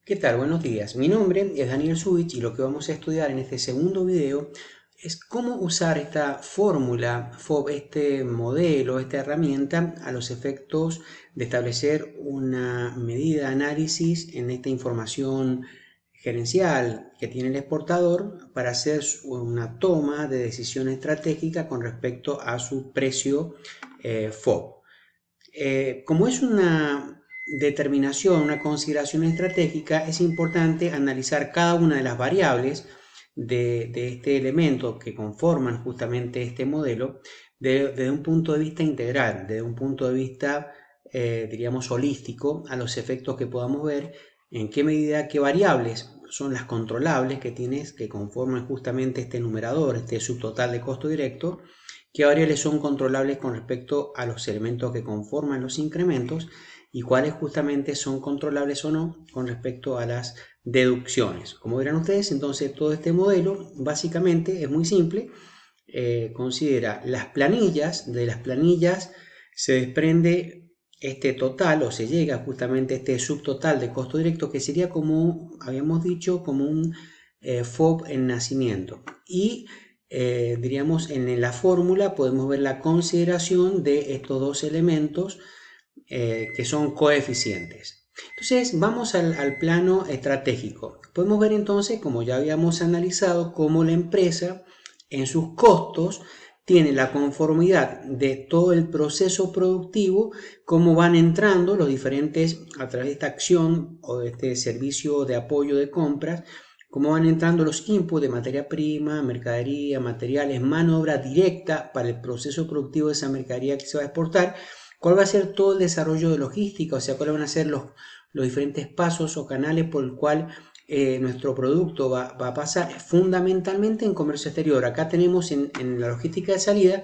¿Qué tal? Buenos días. Mi nombre es Daniel Zubich y lo que vamos a estudiar en este segundo video es cómo usar esta fórmula, este modelo, esta herramienta a los efectos de establecer una medida de análisis en esta información gerencial que tiene el exportador para hacer una toma de decisión estratégica con respecto a su precio FOB. Como es una determinación, una consideración estratégica, es importante analizar cada una de las variables de este elemento que conforman justamente este modelo desde un punto de vista integral, desde un punto de vista, diríamos, holístico, a los efectos que podamos ver, en qué medida, qué variables son las controlables que tienes, que conforman justamente este numerador, este subtotal de costo directo, qué variables son controlables con respecto a los elementos que conforman los incrementos y cuáles justamente son controlables o no con respecto a las deducciones. Como verán ustedes, entonces todo este modelo básicamente es muy simple. Considera las planillas, de las planillas se desprende este total o se llega justamente a este subtotal de costo directo que sería como, habíamos dicho, como un FOB en nacimiento. Y diríamos en la fórmula podemos ver la consideración de estos dos elementos que son coeficientes. Entonces vamos al plano estratégico. Podemos ver entonces, como ya habíamos analizado, cómo la empresa en sus costos tiene la conformidad de todo el proceso productivo, cómo van entrando los diferentes, a través de esta acción o de este servicio de apoyo de compras, cómo van entrando los inputs de materia prima, mercadería, materiales, mano de obra directa para el proceso productivo de esa mercadería que se va a exportar, cuál va a ser todo el desarrollo de logística, o sea, cuáles van a ser los diferentes pasos o canales por el cual nuestro producto va a pasar fundamentalmente en comercio exterior. Acá tenemos en la logística de salida,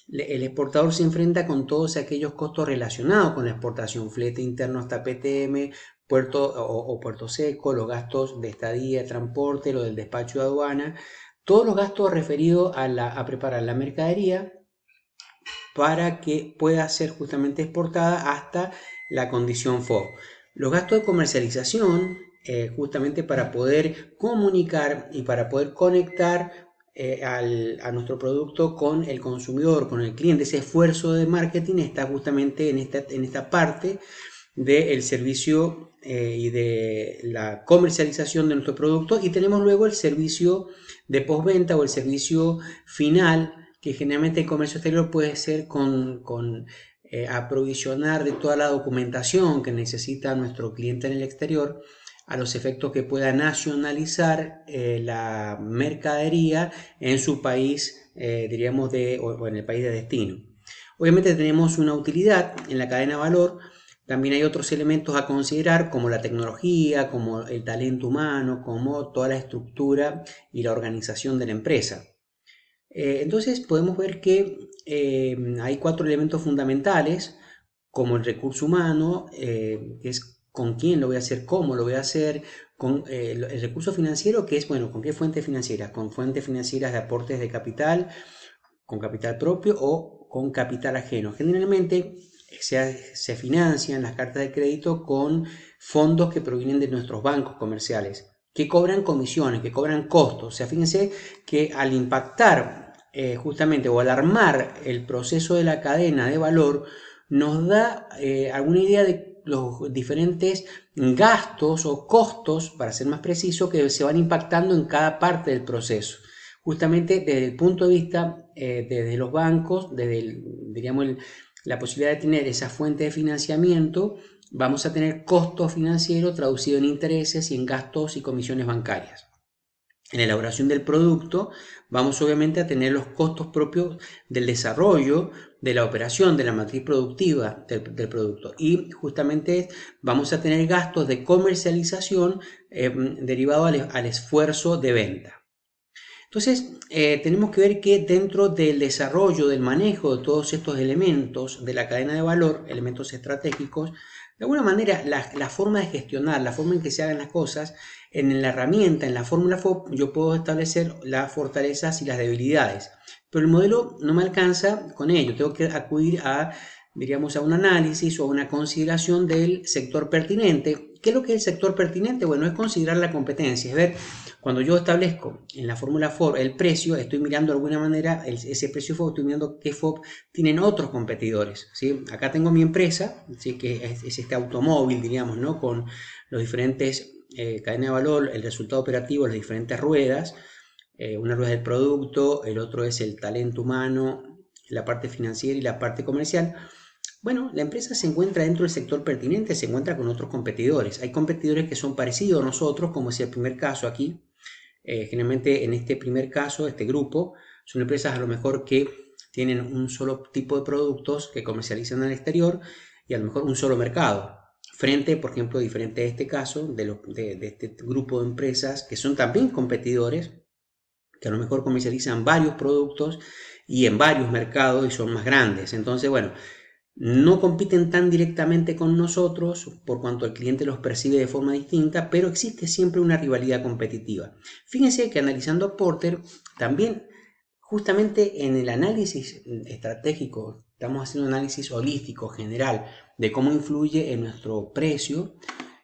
el exportador se enfrenta con todos aquellos costos relacionados con la exportación, flete interno hasta PTM, puerto o puerto seco, los gastos de estadía, transporte, lo del despacho de aduana, todos los gastos referidos a preparar la mercadería para que pueda ser justamente exportada hasta la condición FOB. Los gastos de comercialización, justamente para poder comunicar y para poder conectar a nuestro producto con el consumidor, con el cliente. Ese esfuerzo de marketing está justamente en esta parte del servicio y de la comercialización de nuestro producto, y tenemos luego el servicio de postventa o el servicio final, que generalmente el comercio exterior puede ser con aprovisionar de toda la documentación que necesita nuestro cliente en el exterior, a los efectos que pueda nacionalizar la mercadería en su país, diríamos, o en el país de destino. Obviamente tenemos una utilidad en la cadena de valor. También hay otros elementos a considerar, como la tecnología, como el talento humano, como toda la estructura y la organización de la empresa. Entonces podemos ver que hay cuatro elementos fundamentales, como el recurso humano, que es con quién lo voy a hacer, cómo lo voy a hacer, con el recurso financiero, que es, bueno, con qué fuentes financieras, con fuentes financieras de aportes de capital, con capital propio o con capital ajeno. Generalmente se financian las cartas de crédito con fondos que provienen de nuestros bancos comerciales, que cobran comisiones, que cobran costos. O sea, fíjense que al impactar justamente o al armar el proceso de la cadena de valor, nos da alguna idea de los diferentes gastos o costos, para ser más preciso, que se van impactando en cada parte del proceso. Justamente desde el punto de vista, desde los bancos, desde diríamos, la posibilidad de tener esa fuente de financiamiento, vamos a tener costo financiero traducido en intereses y en gastos y comisiones bancarias. En la elaboración del producto vamos obviamente a tener los costos propios del desarrollo, de la operación, de la matriz productiva del producto, y justamente vamos a tener gastos de comercialización derivados al esfuerzo de venta. Entonces, tenemos que ver que dentro del desarrollo, del manejo de todos estos elementos de la cadena de valor, elementos estratégicos, de alguna manera la forma de gestionar, la forma en que se hagan las cosas, en la herramienta, en la fórmula FOB, yo puedo establecer las fortalezas y las debilidades. Pero el modelo no me alcanza con ello, tengo que acudir a, diríamos, a un análisis o a una consideración del sector pertinente, ¿Qué es lo que es el sector pertinente? Bueno, es considerar la competencia, es ver, cuando yo establezco en la fórmula FOB el precio, estoy mirando de alguna manera ese precio FOB, estoy mirando qué FOB tienen otros competidores, ¿sí? Acá tengo mi empresa, ¿sí? Que es este automóvil, diríamos, ¿no? Con los diferentes cadenas de valor, el resultado operativo, las diferentes ruedas. Una rueda es el producto, el otro es el talento humano, la parte financiera y la parte comercial. Bueno, la empresa se encuentra dentro del sector pertinente, se encuentra con otros competidores. Hay competidores que son parecidos a nosotros, como es el primer caso aquí. Generalmente en este primer caso, este grupo, son empresas a lo mejor que tienen un solo tipo de productos que comercializan al exterior y a lo mejor un solo mercado. Frente, por ejemplo, diferente a este caso, de este grupo de empresas que son también competidores, que a lo mejor comercializan varios productos y en varios mercados y son más grandes. Entonces, bueno, no compiten tan directamente con nosotros por cuanto el cliente los percibe de forma distinta, pero existe siempre una rivalidad competitiva. Fíjense que analizando a Porter, también justamente en el análisis estratégico, estamos haciendo un análisis holístico general de cómo influye en nuestro precio.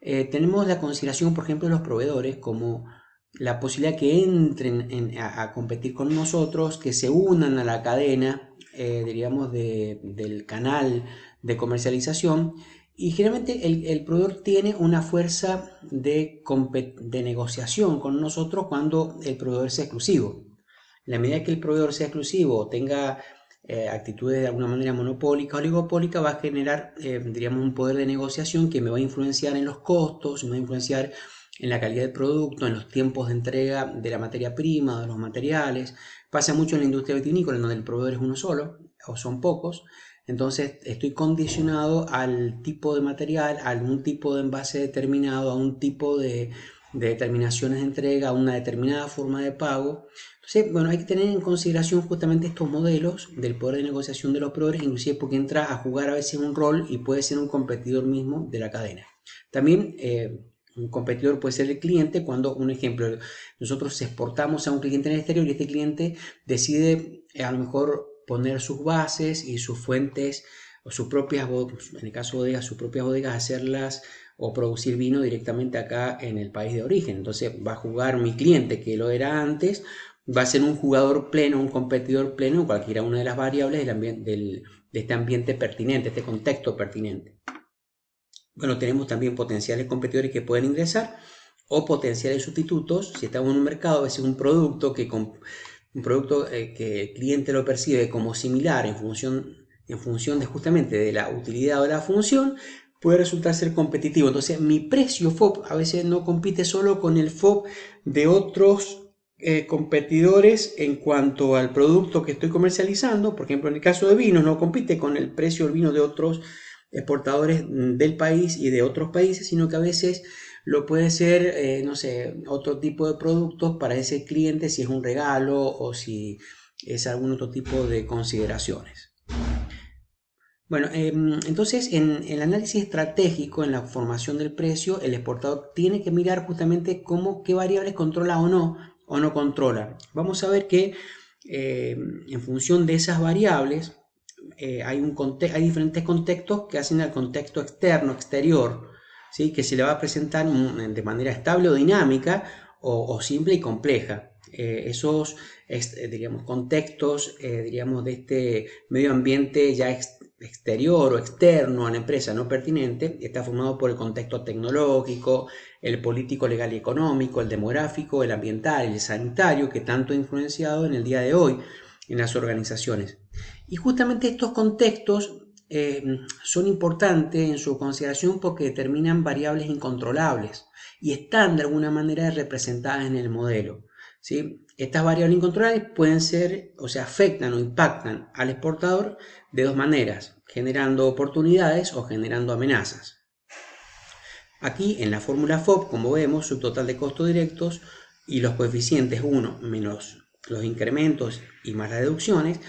Tenemos la consideración, por ejemplo, de los proveedores como la posibilidad que entren a competir con nosotros, que se unan a la cadena, diríamos, del canal de comercialización. Y generalmente el proveedor tiene una fuerza de negociación con nosotros cuando el proveedor es exclusivo. En la medida que el proveedor sea exclusivo o tenga actitudes de alguna manera monopólicas o oligopólicas, va a generar, diríamos, un poder de negociación que me va a influenciar en los costos, me va a influenciar en la calidad del producto, en los tiempos de entrega de la materia prima, de los materiales. Pasa mucho en la industria vitivinícola, en donde el proveedor es uno solo o son pocos. Entonces estoy condicionado al tipo de material, a un tipo de envase determinado, a un tipo de determinaciones de entrega, a una determinada forma de pago. Entonces, bueno, hay que tener en consideración justamente estos modelos del poder de negociación de los proveedores, inclusive porque entra a jugar a veces un rol y puede ser un competidor mismo de la cadena. También un competidor puede ser el cliente cuando, un ejemplo, nosotros exportamos a un cliente en el exterior y este cliente decide a lo mejor poner sus bases y sus fuentes o sus propias, en el caso de bodegas, sus propias bodegas, hacerlas o producir vino directamente acá en el país de origen. Entonces va a jugar mi cliente, que lo era antes, va a ser un jugador pleno, un competidor pleno en cualquiera una de las variables de este ambiente pertinente, este contexto pertinente. Bueno, tenemos también potenciales competidores que pueden ingresar o potenciales sustitutos. Si estamos en un mercado, a veces un producto que el cliente lo percibe como similar en función de justamente de la utilidad o la función, puede resultar ser competitivo. Entonces, mi precio FOB a veces no compite solo con el FOB de otros competidores en cuanto al producto que estoy comercializando. Por ejemplo, en el caso de vinos, no compite con el precio del vino de otros exportadores del país y de otros países, sino que a veces lo puede ser, no sé, otro tipo de productos para ese cliente, si es un regalo o si es algún otro tipo de consideraciones. Bueno, entonces en el análisis estratégico, en la formación del precio, el exportador tiene que mirar justamente qué variables controla o no controla. Vamos a ver que en función de esas variables, hay diferentes contextos que hacen al contexto externo, exterior, ¿sí? Que se le va a presentar de manera estable o dinámica o simple y compleja. Esos diríamos, contextos diríamos, de este medio ambiente ya exterior o externo a la empresa no pertinente está formado por el contexto tecnológico, el político, legal y económico, el demográfico, el ambiental y el sanitario que tanto ha influenciado en el día de hoy en las organizaciones. Y justamente estos contextos son importantes en su consideración porque determinan variables incontrolables y están de alguna manera representadas en el modelo, ¿sí? Estas variables incontrolables pueden ser, o sea, afectan o impactan al exportador de dos maneras, generando oportunidades o generando amenazas. Aquí en la fórmula FOB, como vemos, su total de costos directos y los coeficientes 1 menos los incrementos y más las deducciones.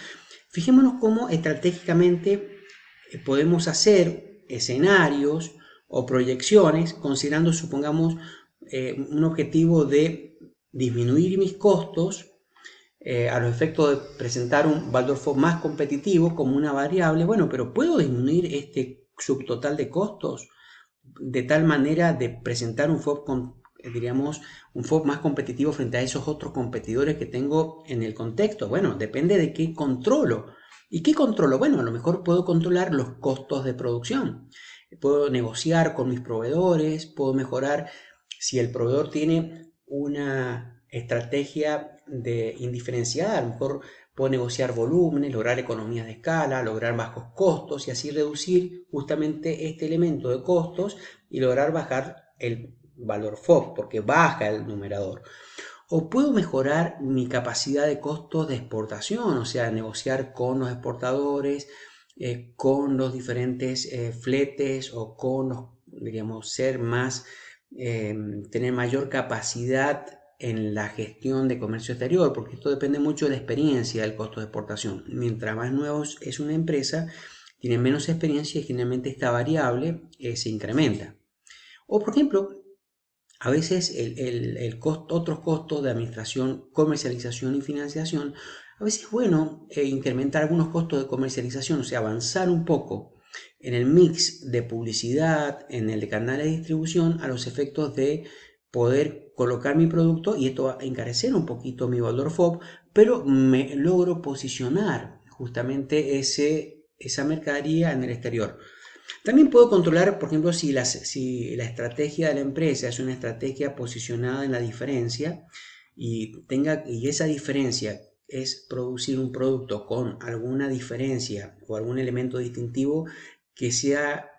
Fijémonos cómo estratégicamente podemos hacer escenarios o proyecciones considerando, supongamos, un objetivo de disminuir mis costos a los efectos de presentar un valor FOB más competitivo como una variable. Bueno, pero ¿puedo disminuir este subtotal de costos? de tal manera de presentar un FOB diríamos, un FOB más competitivo frente a esos otros competidores que tengo en el contexto? Bueno, depende de qué controlo. ¿Y qué controlo? Bueno, a lo mejor puedo controlar los costos de producción. Puedo negociar con mis proveedores, puedo mejorar si el proveedor tiene una estrategia de indiferenciada, a lo mejor puedo negociar volúmenes, lograr economías de escala, lograr bajos costos y así reducir justamente este elemento de costos y lograr bajar el valor FOB porque baja el numerador. O puedo mejorar mi capacidad de costos de exportación, o sea, negociar con los exportadores, con los diferentes fletes o con los, digamos, ser más, tener mayor capacidad en la gestión de comercio exterior, porque esto depende mucho de la experiencia del costo de exportación. Mientras más nuevo es una empresa, tiene menos experiencia y generalmente esta variable se incrementa. O por ejemplo, a veces otros costos de administración, comercialización y financiación, a veces es bueno incrementar algunos costos de comercialización, o sea, avanzar un poco en el mix de publicidad, en el de canales de distribución, a los efectos de poder colocar mi producto y esto va a encarecer un poquito mi valor FOB, pero me logro posicionar justamente esa mercadería en el exterior. También puedo controlar, por ejemplo, si la estrategia de la empresa es una estrategia posicionada en la diferencia y esa diferencia es producir un producto con alguna diferencia o algún elemento distintivo que sea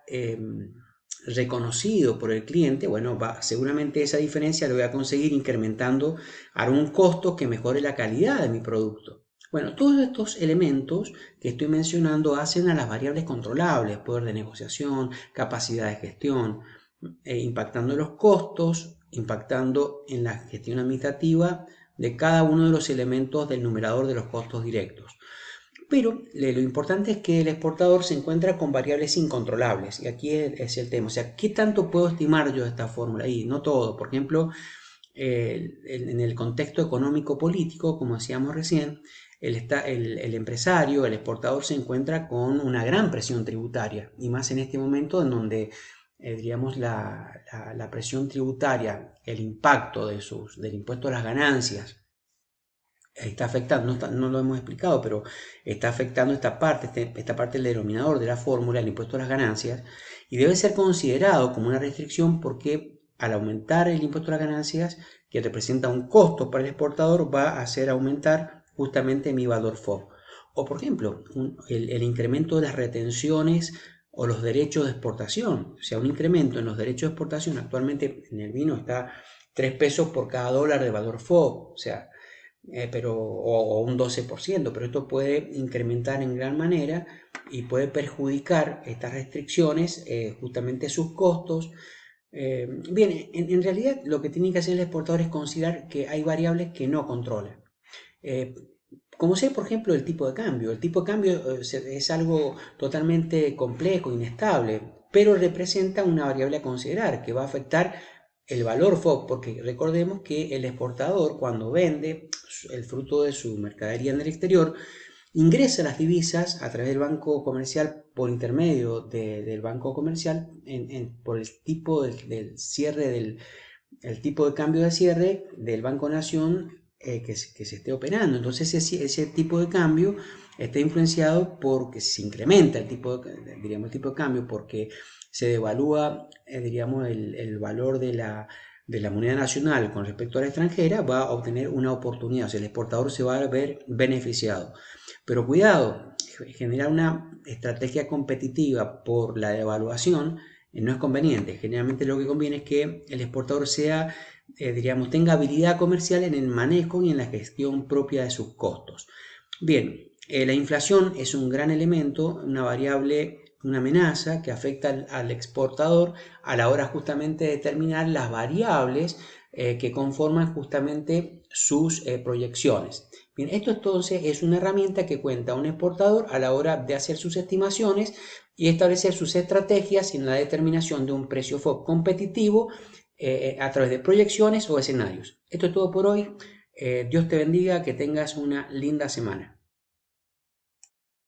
reconocido por el cliente. Bueno, seguramente esa diferencia lo voy a conseguir incrementando algún costo que mejore la calidad de mi producto. Bueno, todos estos elementos que estoy mencionando hacen a las variables controlables, poder de negociación, capacidad de gestión, impactando los costos, impactando en la gestión administrativa de cada uno de los elementos del numerador de los costos directos. Pero lo importante es que el exportador se encuentra con variables incontrolables y aquí es el tema, o sea, ¿qué tanto puedo estimar yo de esta fórmula? Y no todo, por ejemplo, en el contexto económico-político, como decíamos recién, el empresario, el exportador se encuentra con una gran presión tributaria y más en este momento en donde diríamos la presión tributaria, el impacto del impuesto a las ganancias está afectando, no lo hemos explicado, pero está afectando esta parte del denominador de la fórmula, el impuesto a las ganancias, y debe ser considerado como una restricción porque al aumentar el impuesto a las ganancias, que representa un costo para el exportador, va a hacer aumentar justamente mi valor FOB. O por ejemplo, el incremento de las retenciones o los derechos de exportación, o sea, un incremento en los derechos de exportación, actualmente en el vino está 3 pesos por cada dólar de valor FOB, o sea, o un 12%, pero esto puede incrementar en gran manera y puede perjudicar estas restricciones, justamente sus costos. Bien, en realidad lo que tiene que hacer el exportador es considerar que hay variables que no controla. Eh, como sea, por ejemplo, el tipo de cambio. El tipo de cambio es algo totalmente complejo, inestable, pero representa una variable a considerar que va a afectar el valor FOB, porque recordemos que el exportador cuando vende el fruto de su mercadería en el exterior, ingresa las divisas a través del banco comercial por intermedio del banco comercial por el tipo del cierre el tipo de cambio de cierre del Banco Nación que se esté operando. Entonces ese tipo de cambio está influenciado porque se incrementa diríamos, el tipo de cambio porque se devalúa diríamos, el valor de la moneda nacional con respecto a la extranjera, va a obtener una oportunidad, o sea, el exportador se va a ver beneficiado. Pero cuidado, generar una estrategia competitiva por la devaluación no es conveniente. Generalmente lo que conviene es que el exportador sea, diríamos, tenga habilidad comercial en el manejo y en la gestión propia de sus costos. Bien, la inflación es un gran elemento, una variable, una amenaza que afecta al exportador a la hora justamente de determinar las variables que conforman justamente sus proyecciones. Bien, esto entonces es una herramienta que cuenta un exportador a la hora de hacer sus estimaciones y establecer sus estrategias en la determinación de un precio FOB competitivo a través de proyecciones o escenarios. Esto es todo por hoy. Dios te bendiga, que tengas una linda semana.